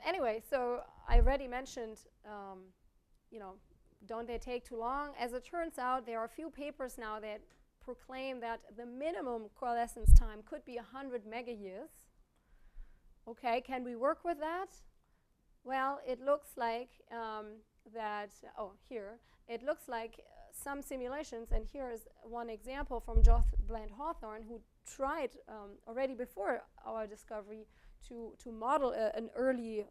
Anyway, so I already mentioned, don't they take too long? As it turns out, there are a few papers now that proclaim that the minimum coalescence time could be 100 megayears. Okay, can we work with that? Well, it looks like it looks like some simulations, and here is one example from Geoff Bland Hawthorne, who tried already before our discovery to model an early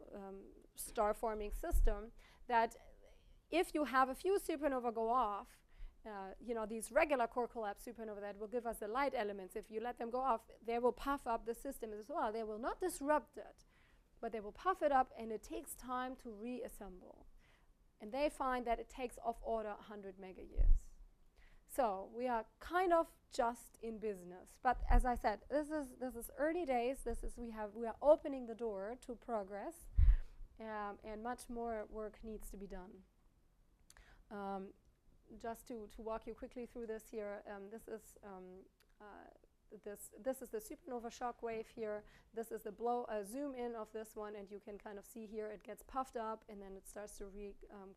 star-forming system, that if you have a few supernova go off, these regular core collapse supernova that will give us the light elements, if you let them go off, they will puff up the system as well. They will not disrupt it, but they will puff it up, and it takes time to reassemble. And they find that it takes off order 100 megayears. So we are kind of just in business. But as I said, this is early days. We are opening the door to progress, and much more work needs to be done. Just to walk you quickly through this here, this is the supernova shock wave here. This is the zoom in of this one, and you can kind of see here it gets puffed up, and then it starts to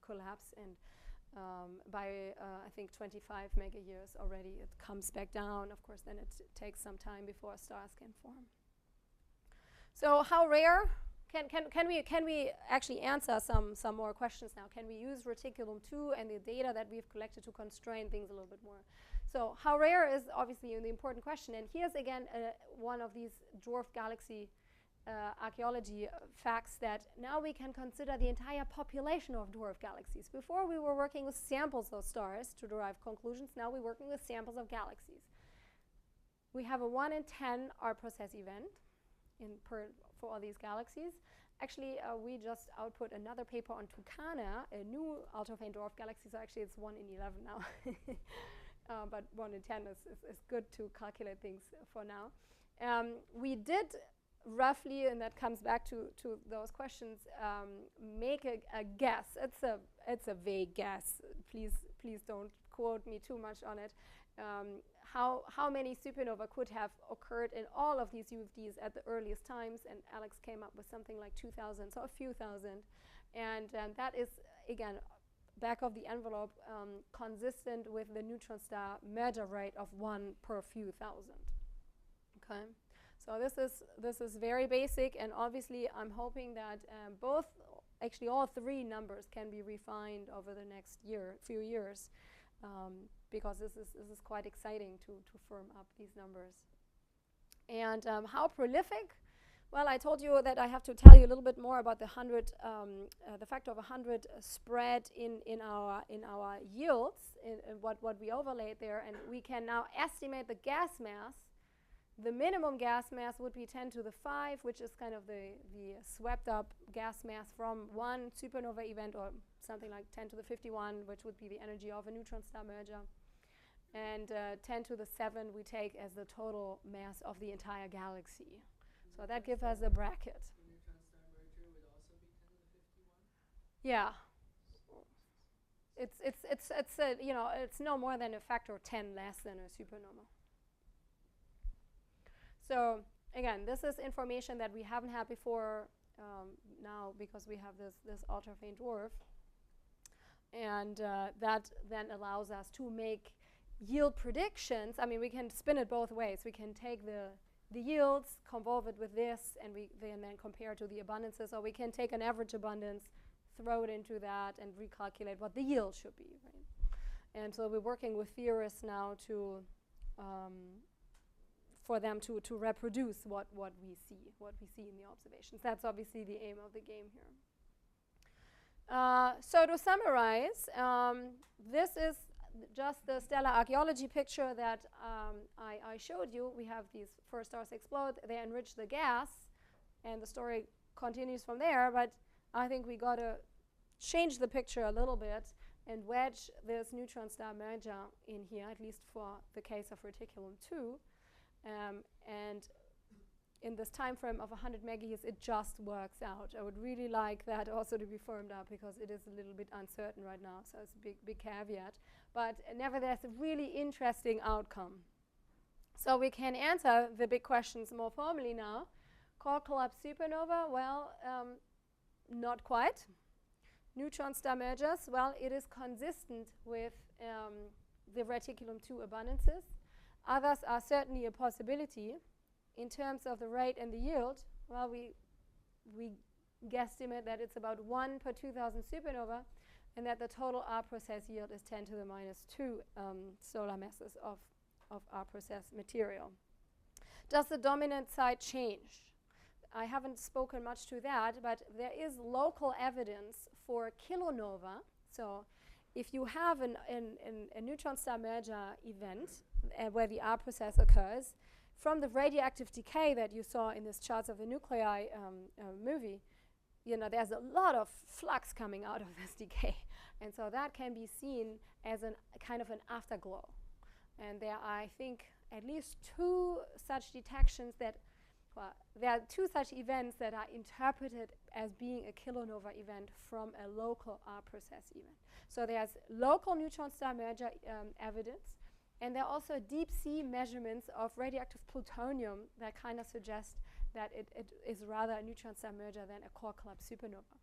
collapse, and by I think 25 megayears already it comes back down. Of course, then it takes some time before stars can form. So how rare? Can we actually answer some more questions now? Can we use Reticulum II and the data that we've collected to constrain things a little bit more? So how rare is obviously the important question. And here's again one of these dwarf galaxy archaeology facts, that now we can consider the entire population of dwarf galaxies. Before we were working with samples of stars to derive conclusions. Now we're working with samples of galaxies. We have a 1 in 10 R-process event for all these galaxies. Actually, we just output another paper on Tucana, a new ultra-faint dwarf galaxy. So actually it's 1 in 11 now. But 1 in 10 is good to calculate things for now. We did roughly, and that comes back to those questions, make a guess. It's a vague guess. Please don't quote me too much on it. How many supernova could have occurred in all of these UFDs at the earliest times, and Alex came up with something like 2,000, so a few thousand. And that is, again, back of the envelope, consistent with the neutron-star merger rate of 1 per few thousand. Okay, so this is very basic, and obviously I'm hoping that all 3 numbers can be refined over the next few years. Because this is quite exciting to firm up these numbers. And how prolific? Well, I told you that I have to tell you a little bit more about the factor of 100 spread in our yields, in what we overlaid there, and we can now estimate the gas mass. The minimum gas mass would be 10 to the 5, which is kind of the swept up gas mass from one supernova event, or something like 10 to the 51, which would be the energy of a neutron-star merger. And 10 to the 7 we take as the total mass of the entire galaxy. So that gives us a bracket. The neutron-star merger would also be 10 to the 51? Yeah. It's no more than a factor of 10 less than a supernova. So again, this is information that we haven't had before now, because we have this ultra-faint dwarf. And that then allows us to make yield predictions. I mean, we can spin it both ways. We can take the yields, convolve it with this, and we then compare to the abundances, or we can take an average abundance, throw it into that, and recalculate what the yield should be, right? And so we're working with theorists now for them to reproduce what we see in the observations. That's obviously the aim of the game here. So to summarize, this is just the stellar archaeology picture that I showed you. We have these first stars explode, they enrich the gas, and the story continues from there. But I think we got to change the picture a little bit and wedge this neutron-star merger in here, at least for the case of Reticulum II. And in this time frame of 100 megayears, it just works out. I would really like that also to be firmed up, because it is a little bit uncertain right now, so it's a big caveat. But nevertheless, a really interesting outcome. So we can answer the big questions more formally now. Core collapse supernova, well, not quite. Neutron-star mergers, well, it is consistent with the Reticulum II abundances. Others are certainly a possibility. In terms of the rate and the yield, well, we guesstimate that it's about 1 per 2,000 supernova, and that the total R process yield is 10 to the minus 2 solar masses of R process material. Does the dominant side change? I haven't spoken much to that, but there is local evidence for kilonova. So if you have a neutron-star merger event where the R process occurs, from the radioactive decay that you saw in this charts of the nuclei movie, you know, there's a lot of flux coming out of this decay. And so that can be seen as a kind of an afterglow. And there are, I think, at least 2 such detections that, well, there are 2 such events that are interpreted as being a kilonova event from a local R process event. So there's local neutron-star merger evidence, and there are also deep sea measurements of radioactive plutonium that kind of suggest that it is rather a neutron-star merger than a core collapse supernova.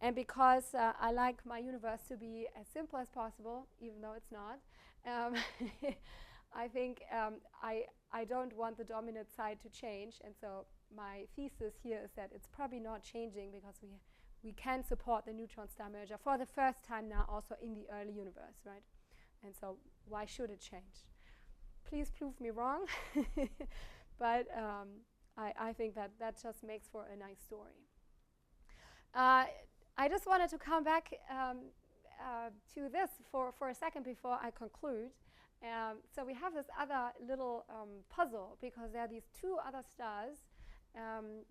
And because I like my universe to be as simple as possible, even though it's not, I think I don't want the dominant side to change. And so my thesis here is that it's probably not changing, because we can support the neutron-star merger for the first time now also in the early universe, right? And so why should it change? Please prove me wrong. But I think that just makes for a nice story. I just wanted to come back to this for a second before I conclude. So we have this other little puzzle, because there are these 2 other stars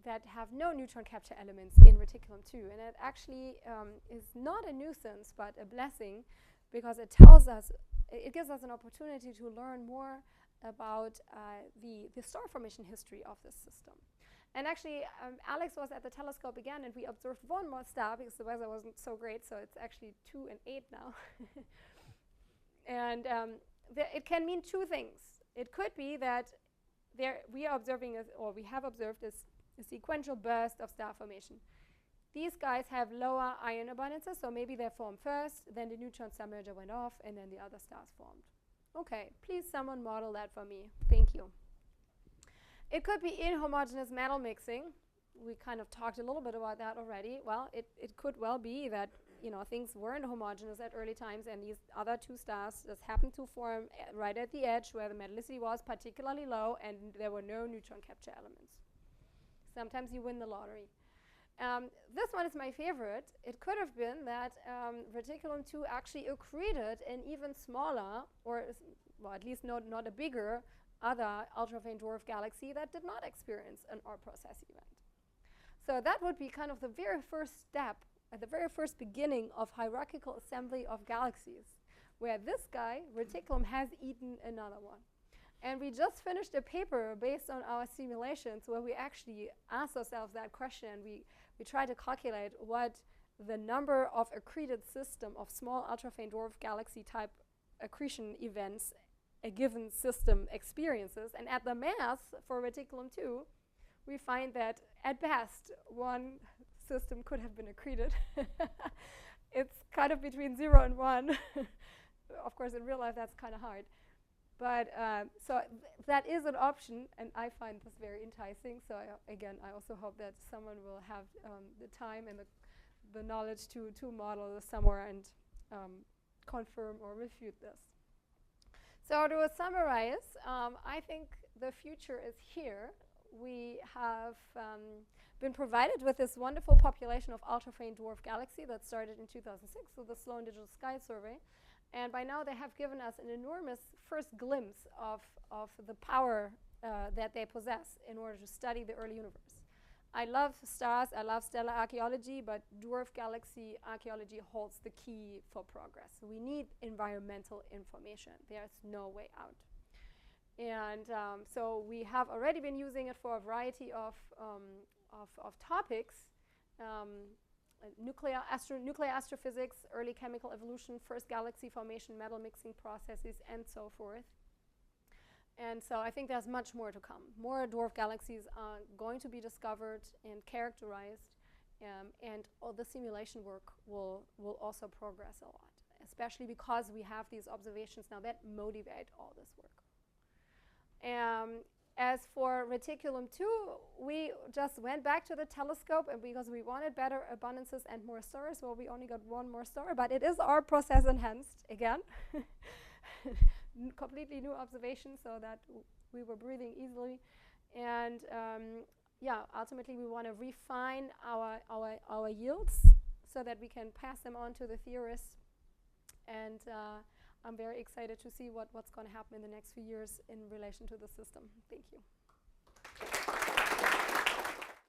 that have no neutron capture elements in Reticulum II. And it actually is not a nuisance, but a blessing, because it tells us, it gives us an opportunity to learn more about the star formation history of this system. And actually, Alex was at the telescope again, and we observed 1 more star, because the weather wasn't so great, so it's actually 2 and 8 now. And it can mean 2 things. It could be that we are observing, or we have observed, a sequential burst of star formation. These guys have lower ion abundances, so maybe they formed first, then the neutron-star merger went off, and then the other stars formed. Okay, please someone model that for me. Thank you. It could be inhomogeneous metal mixing. We kind of talked a little bit about that already. Well, it could well be that, you know, things weren't homogeneous at early times, and these other 2 stars just happened to form right at the edge where the metallicity was particularly low, and there were no neutron capture elements. Sometimes you win the lottery. This one is my favorite. It could have been that Reticulum II actually accreted an even smaller, or well, at least not a bigger, other ultra-faint dwarf galaxy that did not experience an R process event. So that would be kind of the very first step, at the very first beginning of hierarchical assembly of galaxies, where this guy, Reticulum, has eaten another one. And we just finished a paper based on our simulations where we actually asked ourselves that question. We tried to calculate what the number of accreted system of small ultra-faint dwarf galaxy type accretion events a given system experiences. And at the mass for Reticulum II, we find that at best 1 system could have been accreted. It's kind of between 0 and 1. Of course, in real life, that's kind of hard. But so that is an option, and I find this very enticing. So again, I also hope that someone will have the time and the knowledge to model this somewhere and confirm or refute this. So to summarize, I think the future is here we have been provided with this wonderful population of ultra-faint dwarf galaxy that started in 2006 with the Sloan Digital Sky Survey. And by now they have given us an enormous first glimpse of the power that they possess in order to study the early universe. I love stars, I love stellar archaeology, but dwarf galaxy archaeology holds the key for progress. So we need environmental information. There's no way out. And so we have already been using it for a variety of topics. Nuclear astrophysics, early chemical evolution, first galaxy formation, metal mixing processes, and so forth. And so I think there's much more to come. More dwarf galaxies are going to be discovered and characterized, and all the simulation work will also progress a lot, especially because we have these observations now that motivate all this work. As for Reticulum II, we just went back to the telescope, and because we wanted better abundances and more stars, well, we only got one more star, but it is our process enhanced again. Completely new observation, so that we were breathing easily. And yeah, ultimately we want to refine our yields so that we can pass them on to the theorists. And I'm very excited to see what's going to happen in the next few years in relation to the system. Thank you.